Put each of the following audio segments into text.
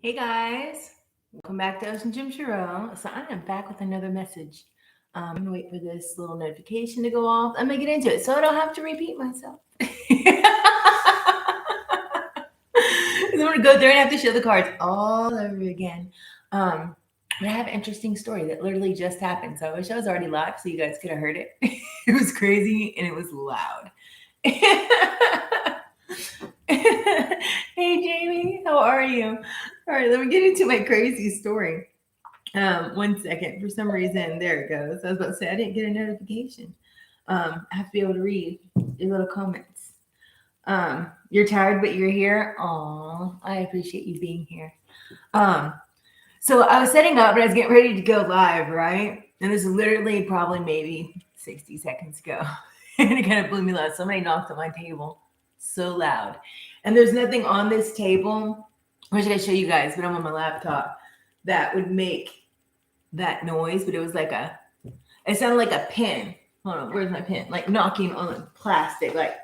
Hey guys, welcome back to OceanGemTarot. So I am back with another message. I'm gonna wait for this little notification to go off. I'm gonna get into it so I don't have to repeat myself. I'm gonna go there and have to show the cards all over again. But I have an interesting story that literally just happened. So I wish I was already live so you guys could have heard it. It was crazy and it was loud. Hey Jamie, how are you? All right, let me get into my crazy story. 1 second. For some reason, there it goes. I was about to say I didn't get a notification. I have to be able to read your little comments. You're tired, but you're here. Aw, I appreciate you being here. So I was setting up and I was getting ready to go live, right? And this is literally probably maybe 60 seconds ago. And it kind of blew me loud. Somebody knocked on my table so loud. And there's nothing on this table. I wish I could show you guys, but I'm on my laptop that would make that noise. But it was like it sounded like a pin. Hold on, where's my pin? Like knocking on the plastic, like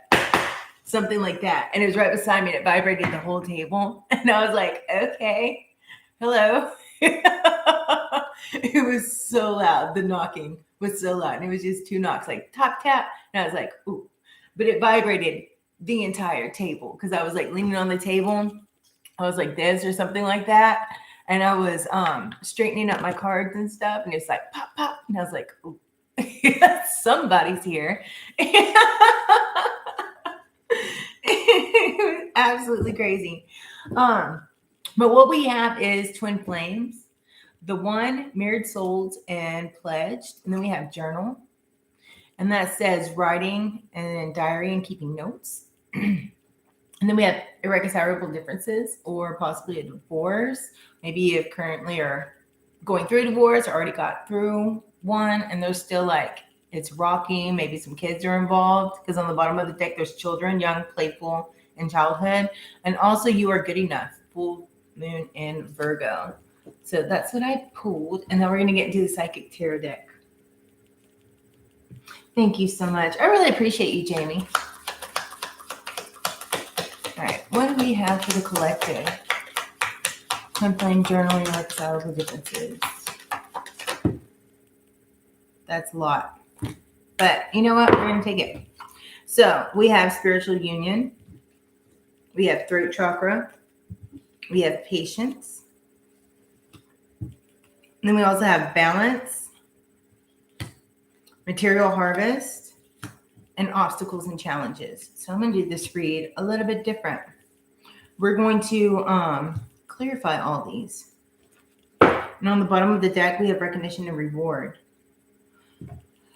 something like that. And it was right beside me and it vibrated the whole table. And I was like, okay, hello. It was so loud. The knocking was so loud. And it was just two knocks, like tap, tap. And I was like, ooh. But it vibrated the entire table because I was like leaning on the table. I was like this or something like that. And I was straightening up my cards and stuff. And it's like pop, pop. And I was like, ooh, somebody's here. It was absolutely crazy. But what we have is twin flames, the one married souls and pledged, and then we have journal, and that says writing and diary and keeping notes. And then we have irreconcilable differences or possibly a divorce. Maybe you currently are going through a divorce or already got through one, and there's still like it's rocky. Maybe some kids are involved because on the bottom of the deck there's children, young, playful, in childhood, and also you are good enough. Full moon in Virgo. So that's what I pulled, and then we're gonna get into the psychic tarot deck. Thank you so much. I really appreciate you, Jamie. All right, what do we have for the collective? Twin flame, journaling, irreconcilable differences. That's a lot. But you know what? We're going to take it. So we have spiritual union. We have throat chakra. We have patience. And then we also have balance, material harvest, and obstacles and challenges. So I'm going to do this read a little bit different. We're going to clarify all these. And on the bottom of the deck, we have recognition and reward.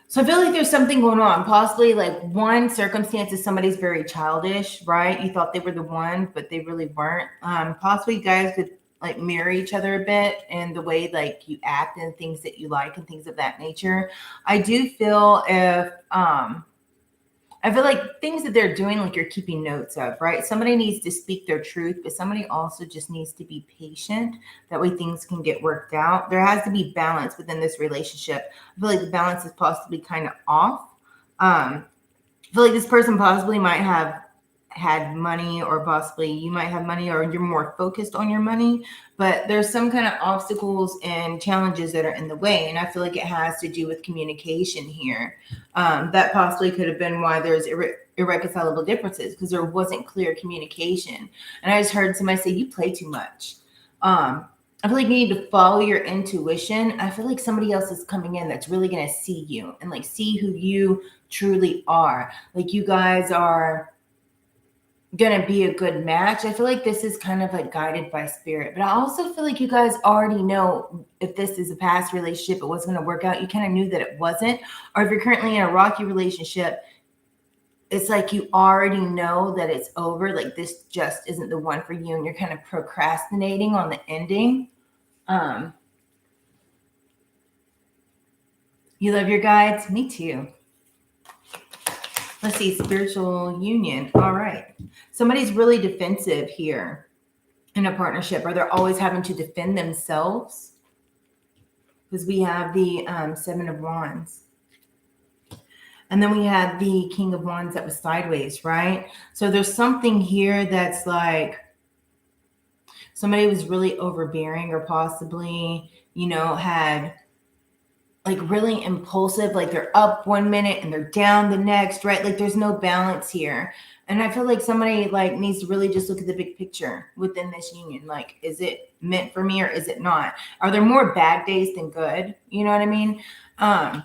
So I feel like there's something going on. Possibly like one circumstance is somebody's very childish, right? You thought they were the one, but they really weren't. Possibly you guys could like mirror each other a bit in the way like you act and things that you like and things of that nature. I do feel I feel like things that they're doing, like you're keeping notes of, right? Somebody needs to speak their truth, but somebody also just needs to be patient. That way things can get worked out. There has to be balance within this relationship. I feel like the balance is possibly kind of off. I feel like this person possibly might have had money, or possibly you might have money, or you're more focused on your money, but there's some kind of obstacles and challenges that are in the way. And I feel like it has to do with communication here. That possibly could have been why there's irreconcilable differences, because there wasn't clear communication. And I just heard somebody say, you play too much. I feel like you need to follow your intuition. I feel like somebody else is coming in that's really going to see you and like see who you truly are. Like you guys are gonna be a good match. I feel like this is kind of like guided by spirit, but I also feel like you guys already know if this is a past relationship, it wasn't gonna work out. You kind of knew that it wasn't. Or if you're currently in a rocky relationship, it's like you already know that it's over. Like this just isn't the one for you, and you're kind of procrastinating on the ending. You love your guides? Me too. Let's see, spiritual union. All right. Somebody's really defensive here in a partnership, or they're always having to defend themselves, because we have the Seven of Wands. And then we had the King of Wands that was sideways, right? So there's something here that's like, somebody was really overbearing, or possibly, had like really impulsive, like they're up one minute and they're down the next, right? Like there's no balance here. And I feel like somebody like needs to really just look at the big picture within this union. Like, is it meant for me or is it not? Are there more bad days than good? You know what I mean? I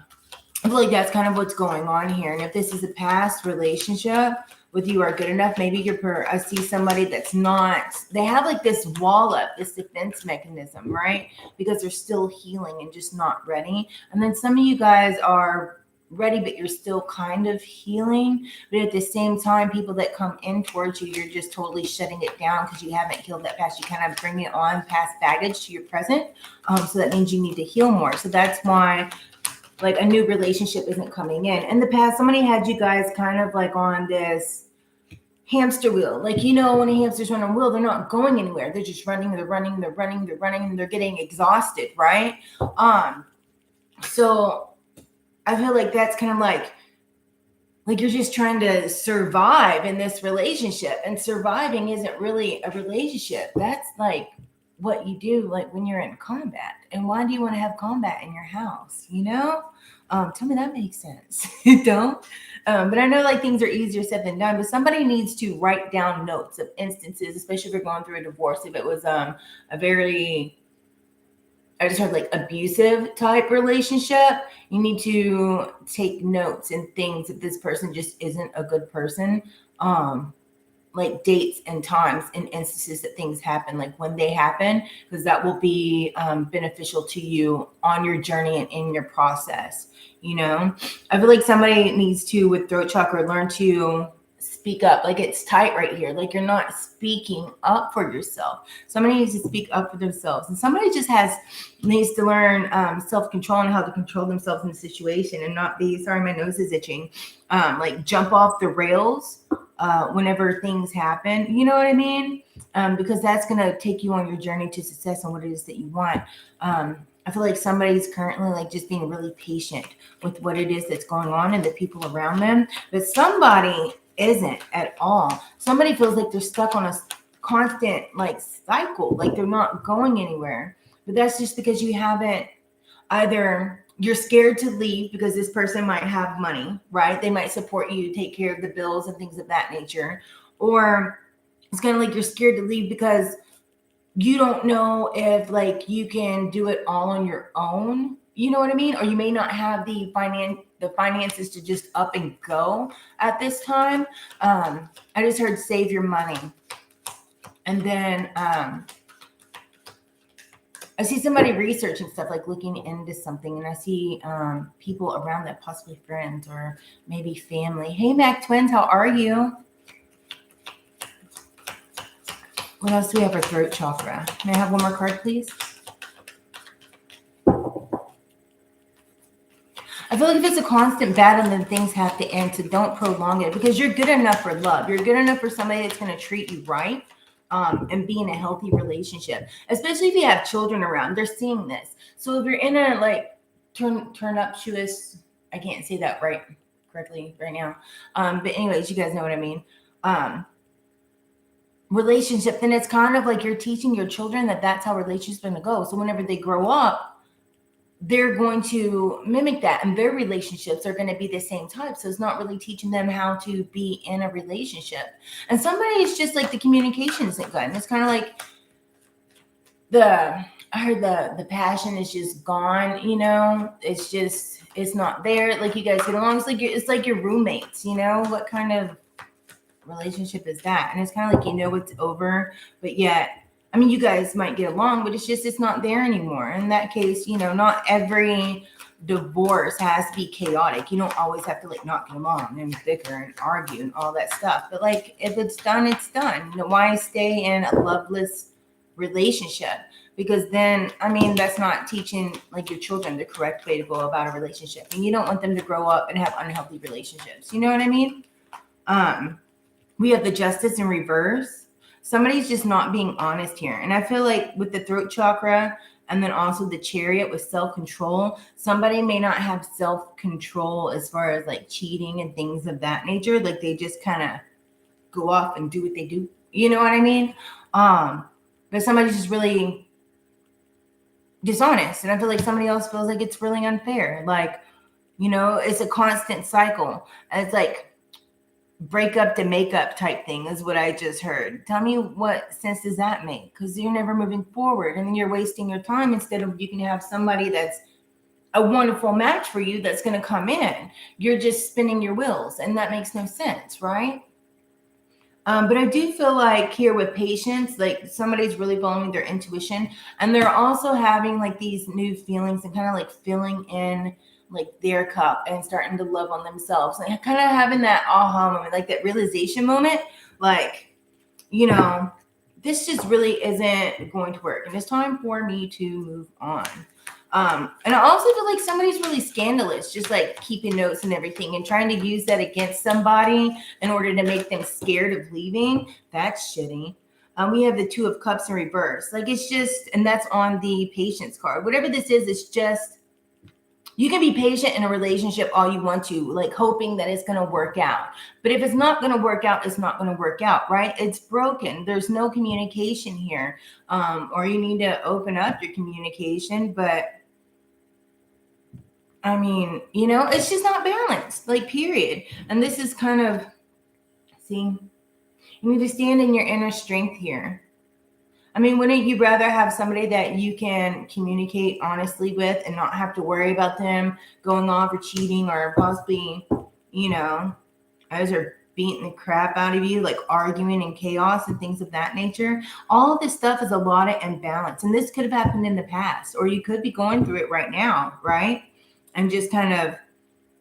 feel like that's kind of what's going on here. And if this is a past relationship with you are good enough, maybe I see somebody that's not, they have like this wall up, this defense mechanism, right? Because they're still healing and just not ready. And then some of you guys are ready, but you're still kind of healing. But at the same time, people that come in towards you, you're just totally shutting it down because you haven't healed that past. You kind of bring it on past baggage to your present. So that means you need to heal more. So that's why like a new relationship isn't coming in. In the past, somebody had you guys kind of like on this hamster wheel. Like, when a hamster's on a wheel, they're not going anywhere. They're just running, and they're getting exhausted, right? So I feel like that's kind of like you're just trying to survive in this relationship, and surviving isn't really a relationship. That's like what you do like when you're in combat. And why do you want to have combat in your house? Tell me that makes sense. You don't? But I know like things are easier said than done, but somebody needs to write down notes of instances, especially if you're going through a divorce. If it was a very, I just heard like abusive type relationship, you need to take notes and things if this person just isn't a good person. Like dates and times and instances that things happen, like when they happen, because that will be beneficial to you on your journey and in your process. I feel like somebody needs to, with throat chakra, learn to speak up. Like it's tight right here. Like you're not speaking up for yourself. Somebody needs to speak up for themselves. And somebody just needs to learn self-control and how to control themselves in the situation and not be, sorry, my nose is itching, like jump off the rails whenever things happen. You know what I mean? Because that's going to take you on your journey to success and what it is that you want. I feel like somebody's currently like just being really patient with what it is that's going on and the people around them, but somebody isn't at all. Somebody feels like they're stuck on a constant like cycle, like they're not going anywhere. But that's just because you haven't, either you're scared to leave because this person might have money, right? They might support you, take care of the bills and things of that nature. Or it's kind of like you're scared to leave because you don't know if like you can do it all on your own. You know what I mean? Or you may not have the finances to just up and go at this time. I just heard save your money. And then I see somebody researching stuff, like looking into something, and I see people around that, possibly friends or maybe family. Hey, Mac Twins, how are you? What else do we have for throat chakra? May I have one more card, please? I feel like if it's a constant battle, then things have to end. So don't prolong it, because you're good enough for love. You're good enough for somebody that's going to treat you right and be in a healthy relationship, especially if you have children around. They're seeing this. So if you're in a like turnuptuous, I can't say that correctly right now. But anyways, you guys know what I mean. Relationship, then it's kind of like you're teaching your children that that's how relationships are going to go. So whenever they grow up, they're going to mimic that, and their relationships are going to be the same type. So it's not really teaching them how to be in a relationship. And somebody is just like the communication isn't good. And it's kind of like I heard the passion is just gone. It's not there. Like you guys get along. It's like your roommates. What kind of relationship is that? And it's kind of like it's over, but yet you guys might get along, but it's not there anymore. In that case, not every divorce has to be chaotic. You don't always have to like not get along and bicker and argue and all that stuff. But like if it's done, it's done. Why stay in a loveless relationship? Because then that's not teaching like your children the correct way to go about a relationship. And you don't want them to grow up and have unhealthy relationships. You know what I mean? We have the Justice in reverse. Somebody's just not being honest here. And I feel like with the throat chakra and then also the Chariot with self-control, somebody may not have self-control as far as like cheating and things of that nature. Like they just kind of go off and do what they do. You know what I mean? but somebody's just really dishonest. And I feel like somebody else feels like it's really unfair. Like, you know, it's a constant cycle. And it's like break up to make up type thing is what I just heard. Tell me, what sense does that make? Because you're never moving forward and you're wasting your time instead of you can have somebody that's a wonderful match for you that's going to come in. You're just spinning your wheels, and that makes no sense, right? But I do feel like here with patience, like somebody's really following their intuition, and they're also having like these new feelings and kind of like filling in like their cup and starting to love on themselves and kind of having that aha moment, like that realization moment, like, you know, this just really isn't going to work, and it's time for me to move on. And I also feel like somebody's really scandalous, just like keeping notes and everything and trying to use that against somebody in order to make them scared of leaving. That's shitty. We have the 2 of Cups in reverse. Like it's just, and that's on the patience card. Whatever this is, it's just, you can be patient in a relationship all you want to, like hoping that it's going to work out. But if it's not going to work out, it's not going to work out, right? It's broken. There's no communication here. Or you need to open up your communication, but I mean, you know, it's just not balanced, like, period. And this is kind of, see, you need to stand in your inner strength here. I mean, wouldn't you rather have somebody that you can communicate honestly with and not have to worry about them going off or cheating or possibly, you know, as they're beating the crap out of you, like arguing and chaos and things of that nature? All of this stuff is a lot of imbalance. And this could have happened in the past, or you could be going through it right now, right? And just kind of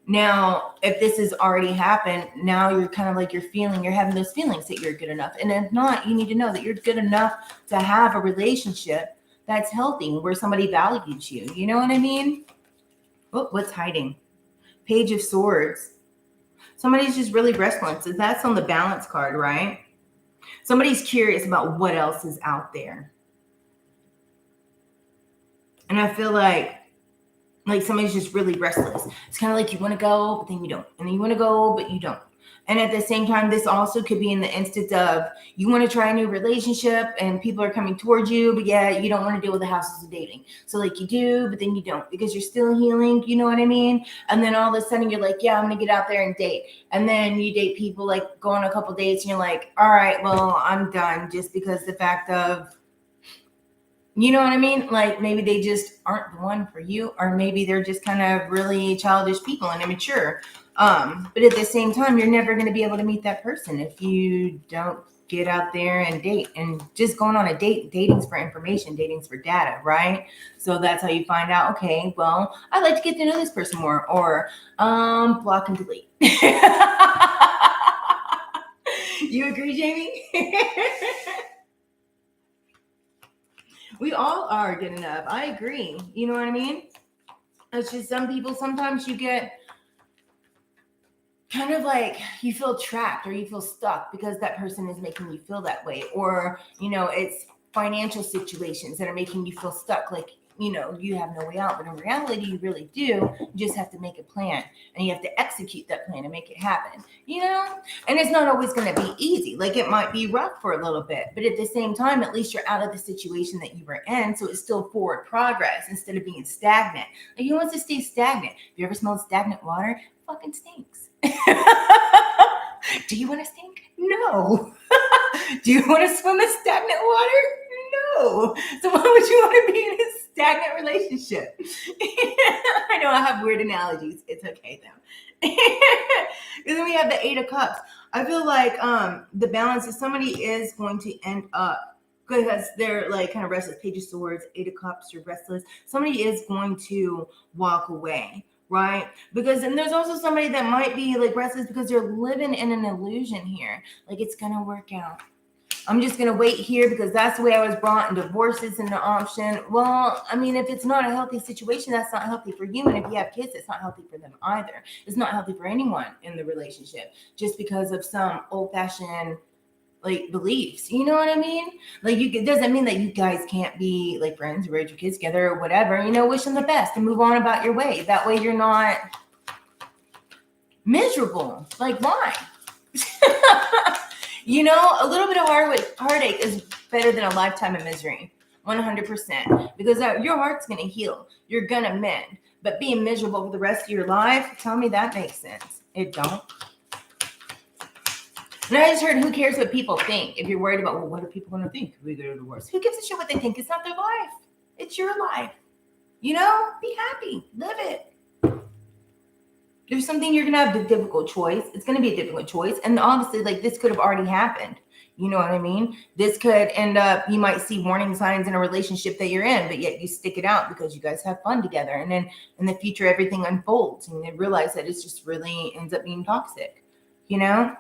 now, if this has already happened, now you're kind of like you're having those feelings that you're good enough. And if not, you need to know that you're good enough to have a relationship that's healthy, where somebody values you. You know what I mean? Oh, what's hiding? Page of Swords. Somebody's just really restless. So that's on the balance card, right? Somebody's curious about what else is out there. And I feel like somebody's just really restless. It's kind of like you want to go, but then you don't. And then you want to go, but you don't. And at the same time, this also could be in the instance of you want to try a new relationship and people are coming towards you, but yeah, you don't want to deal with the hassles of dating. So like you do, but then you don't because you're still healing. You know what I mean? And then all of a sudden you're like, yeah, I'm going to get out there and date. And then you date people, like go on a couple dates and you're like, all right, well, I'm done, just because the fact of, you know what I mean? Like maybe they just aren't the one for you, or maybe they're just kind of really childish people and immature. But at the same time, you're never going to be able to meet that person if you don't get out there and date. And just going on a date, dating's for information, dating's for data, right? So that's how you find out, okay, well, I'd like to get to know this person more, or block and delete. You agree, Jamie? We all are good enough. I agree. You know what I mean? It's just some people, sometimes you get kind of like you feel trapped or you feel stuck because that person is making you feel that way. Or, you know, it's financial situations that are making you feel stuck. Like, you know, you have no way out, but in reality, you really do. You just have to make a plan and you have to execute that plan and make it happen, you know? And it's not always going to be easy. Like it might be rough for a little bit, but at the same time, at least you're out of the situation that you were in. So it's still forward progress instead of being stagnant. Like, who wants to stay stagnant? Have you ever smelled stagnant water? It fucking stinks. Do you want to stink? No. Do you want to swim in stagnant water? No. So why would you want to be in a stagnant relationship? I know I have weird analogies. It's okay though. And then we have the 8 of Cups. I feel like the balance is somebody is going to end up, because they're like kind of restless. Page of Swords, 8 of Cups, you're restless. Somebody is going to walk away. Right? Because, and there's also somebody that might be like restless because they're living in an illusion here. Like it's going to work out. I'm just going to wait here because that's the way I was brought, and divorce isn't an option. Well, I mean, if it's not a healthy situation, that's not healthy for you. And if you have kids, it's not healthy for them either. It's not healthy for anyone in the relationship just because of some old-fashioned like beliefs, you know what I mean? Like it doesn't mean that you guys can't be like friends or raise your kids together or whatever, you know, wish them the best and move on about your way. That way you're not miserable. Like why? You know, a little bit of heartache is better than a lifetime of misery. 100%. Because your heart's going to heal. You're going to mend. But being miserable for the rest of your life, tell me that makes sense. It don't. And I just heard, who cares what people think? If you're worried about, well, what are people going to think if we go to divorce? Who gives a shit what they think? It's not their life. It's your life. You know, be happy. Live it. There's something you're going to have a difficult choice. It's going to be a difficult choice. And honestly, like, this could have already happened. You know what I mean? This could end up, you might see warning signs in a relationship that you're in, but yet you stick it out because you guys have fun together. And then in the future, everything unfolds and you realize that it's just really ends up being toxic. You know?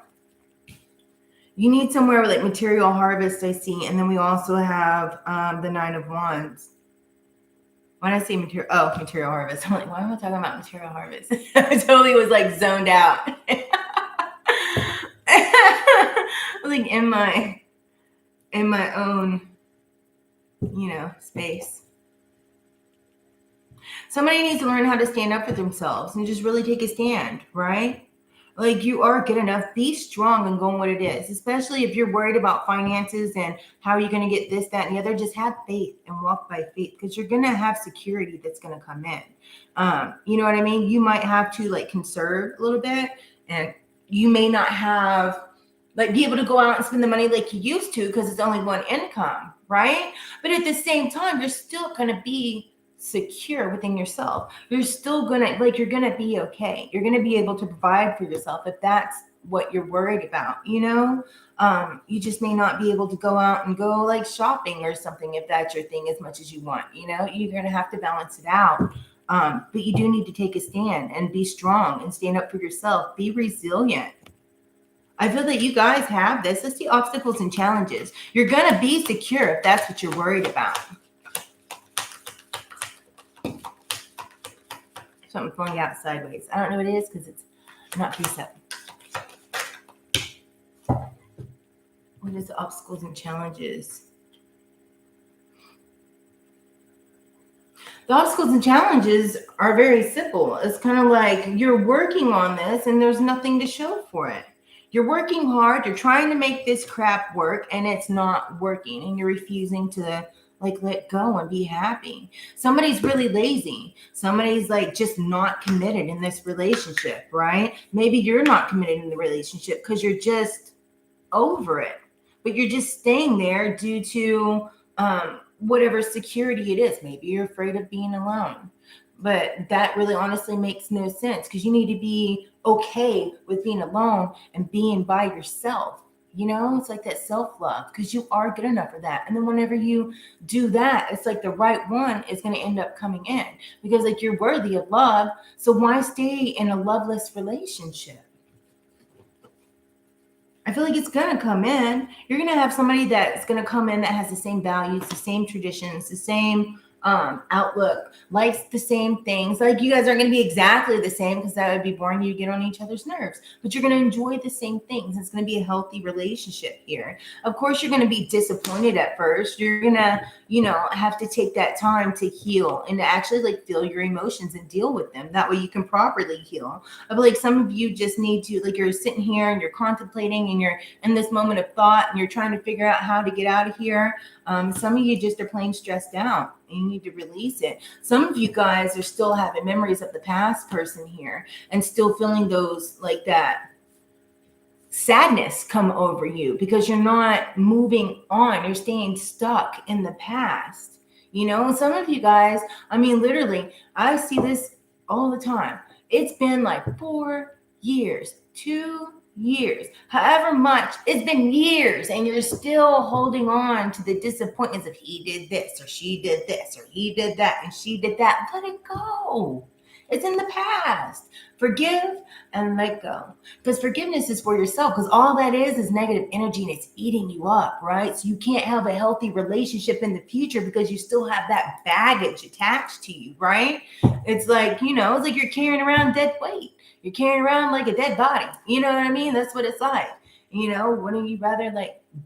You need somewhere with like material harvest, I see. And then we also have the 9 of Wands. When I say material harvest, I'm like, why am I talking about material harvest? I totally was like zoned out. Like in my own, space. Somebody needs to learn how to stand up for themselves and just really take a stand, right? Like, you are good enough. Be strong and go on what it is, especially if you're worried about finances and how are you going to get this, that, and the other. Just have faith and walk by faith, because you're going to have security that's going to come in. You know what I mean? You might have to like conserve a little bit, and you may not have be able to go out and spend the money like you used to because it's only one income, right? But at the same time, you're still going to be secure within yourself. You're still gonna you're gonna be okay. You're gonna be able to provide for yourself if that's what you're worried about. You just may not be able to go out and go like shopping or something if that's your thing as much as you want. You're gonna have to balance it out. But you do need to take a stand and be strong and stand up for yourself. Be resilient. I feel that you guys have this. Let's see obstacles and challenges. You're gonna be secure if that's what you're worried about. Something flowing out sideways. I don't know what it is because it's not pieced up. What is the obstacles and challenges? The obstacles and challenges are very simple. It's kind of like you're working on this and there's nothing to show for it. You're working hard. You're trying to make this crap work and it's not working, and you're refusing to let go and be happy. Somebody's really lazy. Somebody's just not committed in this relationship, right? Maybe you're not committed in the relationship because you're just over it, but you're just staying there due to whatever security it is. Maybe you're afraid of being alone, but that really honestly makes no sense, because you need to be okay with being alone and being by yourself. It's like that self-love, because you are good enough for that. And then whenever you do that, it's like the right one is going to end up coming in, because you're worthy of love. So why stay in a loveless relationship? I feel like it's going to come in. You're going to have somebody that's going to come in that has the same values, the same traditions, the same outlook, likes the same things. You guys aren't going to be exactly the same, because that would be boring. You get on each other's nerves, but you're going to enjoy the same things. It's going to be a healthy relationship here. Of course, you're going to be disappointed at first. You're going to, have to take that time to heal and to actually feel your emotions and deal with them. That way you can properly heal. I feel like some of you just need to, you're sitting here and you're contemplating and you're in this moment of thought and you're trying to figure out how to get out of here. Some of you just are plain stressed out and you need to release it. Some of you guys are still having memories of the past person here and still feeling those that sadness come over you because you're not moving on. You're staying stuck in the past. Some of you guys, literally, I see this all the time. It's been 4 years, 2 years, however much. It's been years, and you're still holding on to the disappointments of he did this or she did this or he did that and she did that. Let it go. It's in the past. Forgive and let go. Because forgiveness is for yourself, because all that is negative energy and it's eating you up, right? So you can't have a healthy relationship in the future because you still have that baggage attached to you, right? It's it's like you're carrying around dead weight. You're carrying around like a dead body. You know what I mean? That's what it's like. Wouldn't you rather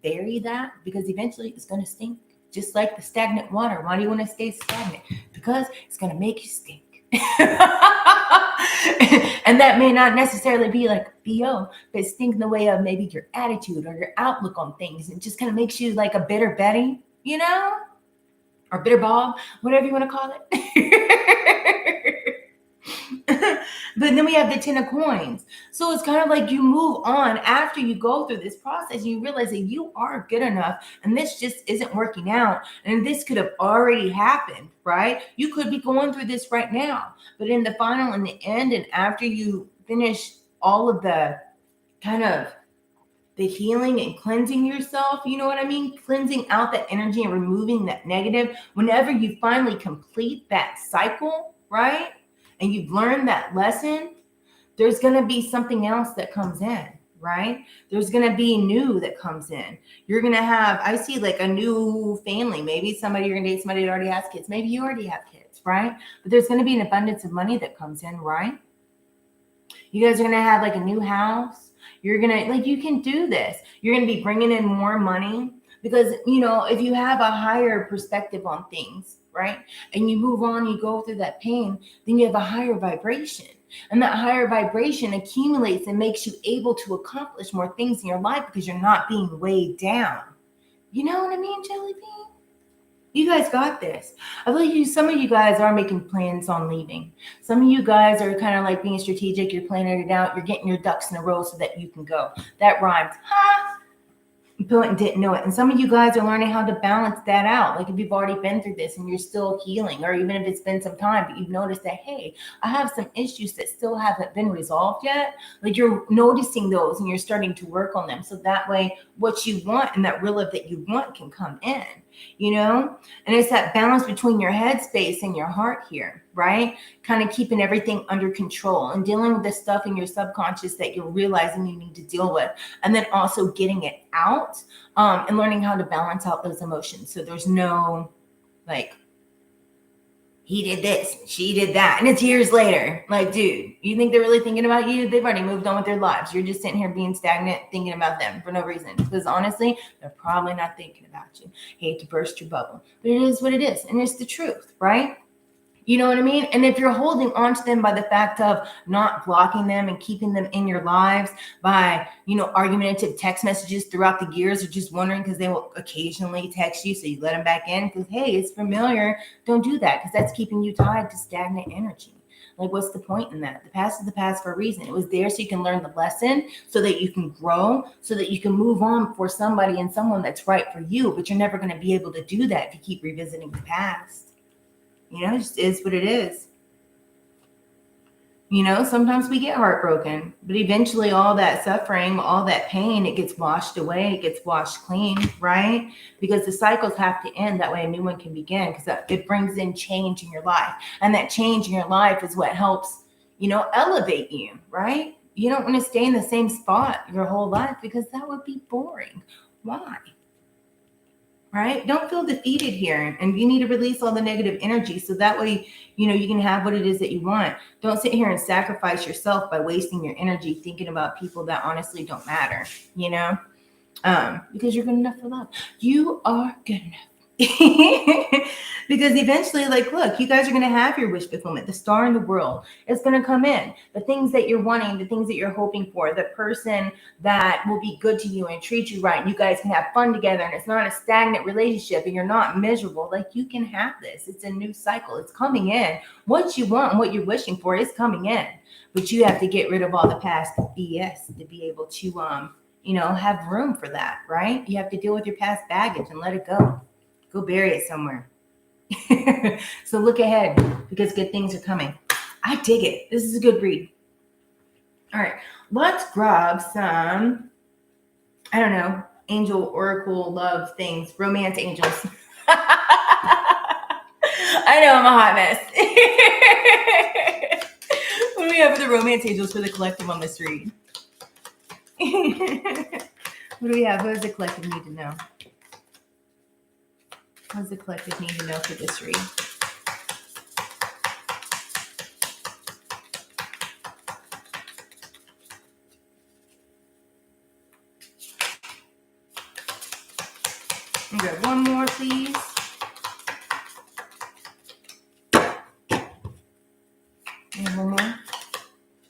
bury that? Because eventually it's going to stink. Just like the stagnant water. Why do you want to stay stagnant? Because it's going to make you stink. And that may not necessarily be like BO, but it's thinking the way of maybe your attitude or your outlook on things. It just kind of makes you like a bitter Betty, you know, or bitter Bob, whatever you want to call it. But then we have the 10 of coins. So it's kind of like you move on after you go through this process. You realize that you are good enough and this just isn't working out. And this could have already happened, right? You could be going through this right now. But in the final, in the end, and after you finish all of the kind of the healing and cleansing yourself, you know what I mean? Cleansing out that energy and removing that negative. Whenever you finally complete that cycle, right? And you've learned that lesson, there's going to be something else that comes in, right? There's going to be new that comes in. You're going to have, I see like a new family. Maybe somebody you're going to date, somebody that already has kids. Maybe you already have kids, right? But there's going to be an abundance of money that comes in, right? You guys are going to have like a new house. You're going to, like, you can do this. You're going to be bringing in more money because, you know, if you have a higher perspective on things, right? And you move on, you go through that pain, then you have a higher vibration. And that higher vibration accumulates and makes you able to accomplish more things in your life because you're not being weighed down. You know what I mean, Jelly Bean? You guys got this. I feel like some of you guys are making plans on leaving. Some of you guys are kind of like being strategic. You're planning it out. You're getting your ducks in a row so that you can go. That rhymes. Ha! But didn't know it. And some of you guys are learning how to balance that out. Like if you've already been through this and you're still healing, or even if it's been some time, but you've noticed that, hey, I have some issues that still haven't been resolved yet. Like you're noticing those and you're starting to work on them. So that way what you want and that real love that you want can come in, you know? And it's that balance between your head space and your heart here, right? Kind of keeping everything under control and dealing with the stuff in your subconscious that you're realizing you need to deal with. And then also getting it out and learning how to balance out those emotions. So there's no like, he did this, she did that. And it's years later. Like, dude, you think they're really thinking about you? They've already moved on with their lives. You're just sitting here being stagnant, thinking about them for no reason. Because honestly, they're probably not thinking about you. Hate to burst your bubble. But it is what it is. And it's the truth, right? You know what I mean? And if you're holding on to them by the fact of not blocking them and keeping them in your lives by, you know, argumentative text messages throughout the years, or just wondering because they will occasionally text you, so you let them back in because, hey, it's familiar. Don't do that because that's keeping you tied to stagnant energy. Like, what's the point in that? The past is the past for a reason. It was there so you can learn the lesson, so that you can grow, so that you can move on for somebody and someone that's right for you. But you're never going to be able to do that if you keep revisiting the past. You know, it just is what it is. You know, sometimes we get heartbroken, but eventually all that suffering, all that pain, it gets washed away. It gets washed clean, right? Because the cycles have to end. That way a new one can begin, because it brings in change in your life. And that change in your life is what helps, you know, elevate you, right? You don't want to stay in the same spot your whole life because that would be boring. Why? Right? Don't feel defeated here. And you need to release all the negative energy so that way, you know, you can have what it is that you want. Don't sit here and sacrifice yourself by wasting your energy thinking about people that honestly don't matter, you know, because you're good enough for love. You are good enough. Because eventually, like, look, you guys are going to have your wish fulfillment. The star in the world is going to come in. The things that you're wanting, the things that you're hoping for, the person that will be good to you and treat you right. And you guys can have fun together, and it's not a stagnant relationship and you're not miserable. Like, you can have this. It's a new cycle. It's coming in. What you want and what you're wishing for is coming in. But you have to get rid of all the past BS to be able to, you know, have room for that, right? You have to deal with your past baggage and let it go. Go bury it somewhere. So look ahead, because good things are coming. I dig it. This is a good read. All right, let's grab some, I don't know, angel, oracle, love things, romance angels. I know I'm a hot mess. What do we have for the romance angels for the collective on this read? What do we have? What does the collective need to know? What does the collective need to know for this read? Okay, one more, please.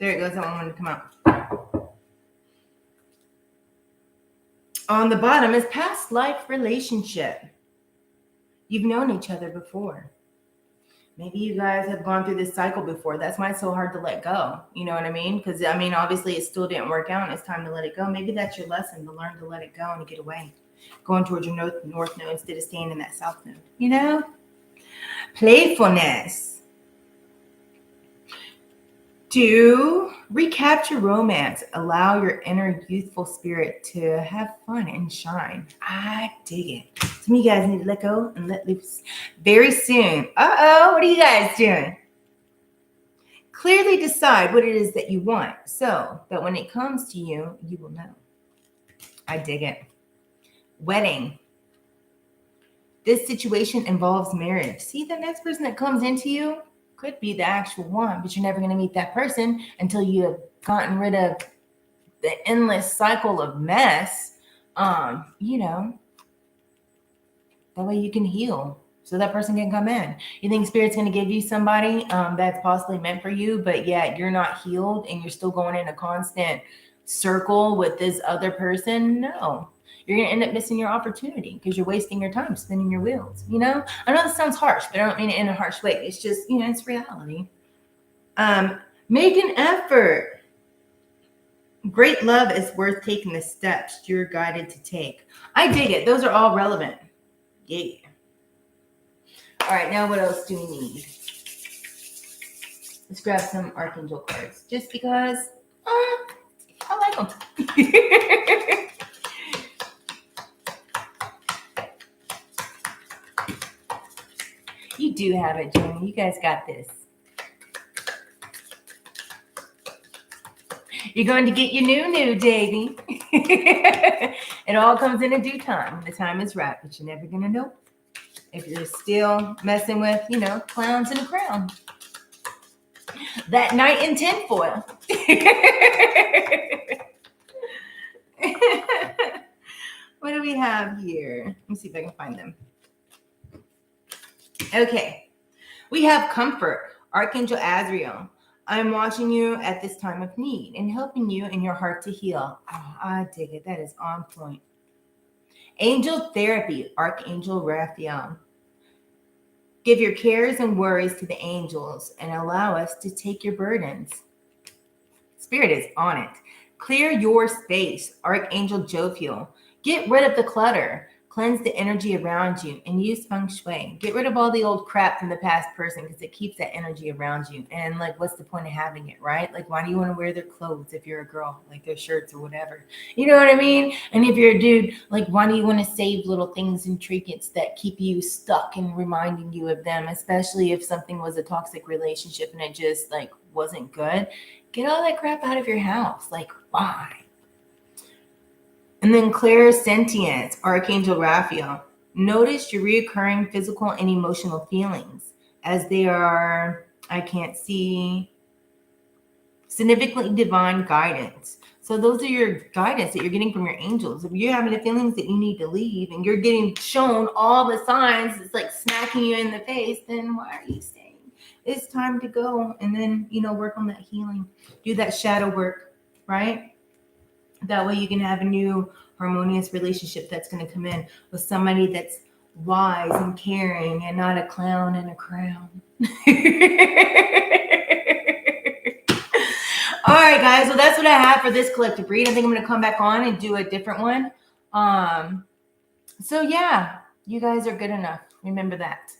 There it goes. That one wanted to come out. On the bottom is past life relationship. You've known each other before. Maybe you guys have gone through this cycle before. That's why it's so hard to let go. You know what I mean? Because, I mean, obviously it still didn't work out and it's time to let it go. Maybe that's your lesson, to learn to let it go and to get away. Going towards your north node instead of staying in that south node. You know? Playfulness. To recapture romance, allow your inner youthful spirit to have fun and shine. I dig it. Some of you guys need to let go and let loose very soon. Uh-oh, what are you guys doing? Clearly decide what it is that you want so that when it comes to you, you will know. I dig it. Wedding. This situation involves marriage. See, the next person that comes into you could be the actual one, but you're never going to meet that person until you have gotten rid of the endless cycle of mess. You know, that way you can heal so that person can come in. You think Spirit's going to give you somebody that's possibly meant for you, but yet you're not healed and you're still going in a constant circle with this other person? No. You're going to end up missing your opportunity because you're wasting your time spinning your wheels. You know, I know this sounds harsh, but I don't mean it in a harsh way. It's just, you know, it's reality. Make an effort. Great love is worth taking the steps you're guided to take. I dig it. Those are all relevant. Yeah. All right, now what else do we need? Let's grab some Archangel cards just because I like them. You do have it, Jamie. You guys got this. You're going to get your new, baby. It all comes in a due time. The time is right, but you're never going to know if you're still messing with, you know, clowns in a crown. That knight in tinfoil. What do we have here? Let me see if I can find them. Okay. We have comfort. Archangel Azrael. I'm watching you at this time of need and helping you in your heart to heal. Oh, I dig it. That is on point. Angel therapy. Archangel Raphael. Give your cares and worries to the angels and allow us to take your burdens. Spirit is on it. Clear your space. Archangel Jophiel. Get rid of the clutter. Cleanse the energy around you and use feng shui. Get rid of all the old crap from the past person because it keeps that energy around you. And like, what's the point of having it, right? Like, why do you want to wear their clothes if you're a girl, like their shirts or whatever? You know what I mean? And if you're a dude, like, why do you want to save little things and trinkets that keep you stuck and reminding you of them, especially if something was a toxic relationship and it just like wasn't good? Get all that crap out of your house. Like, why? And then clairsentience, Archangel Raphael. Notice your reoccurring physical and emotional feelings as they are, I can't see, significantly divine guidance. So those are your guidance that you're getting from your angels. If you're having the feelings that you need to leave and you're getting shown all the signs, it's like smacking you in the face, then why are you staying? It's time to go. And then, you know, work on that healing. Do that shadow work, right? That way you can have a new harmonious relationship that's going to come in with somebody that's wise and caring and not a clown in a crown. All right, guys. Well, that's what I have for this collective read. I think I'm going to come back on and do a different one. So yeah, you guys are good enough. Remember that.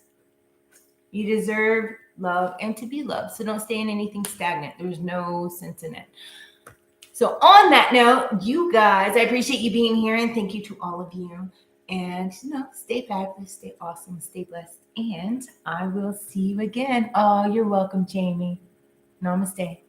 You deserve love and to be loved. So don't stay in anything stagnant. There's no sense in it. So on that note, you guys, I appreciate you being here and thank you to all of you. And, you know, stay fabulous, stay awesome, stay blessed. And I will see you again. Oh, you're welcome, Jamie. Namaste.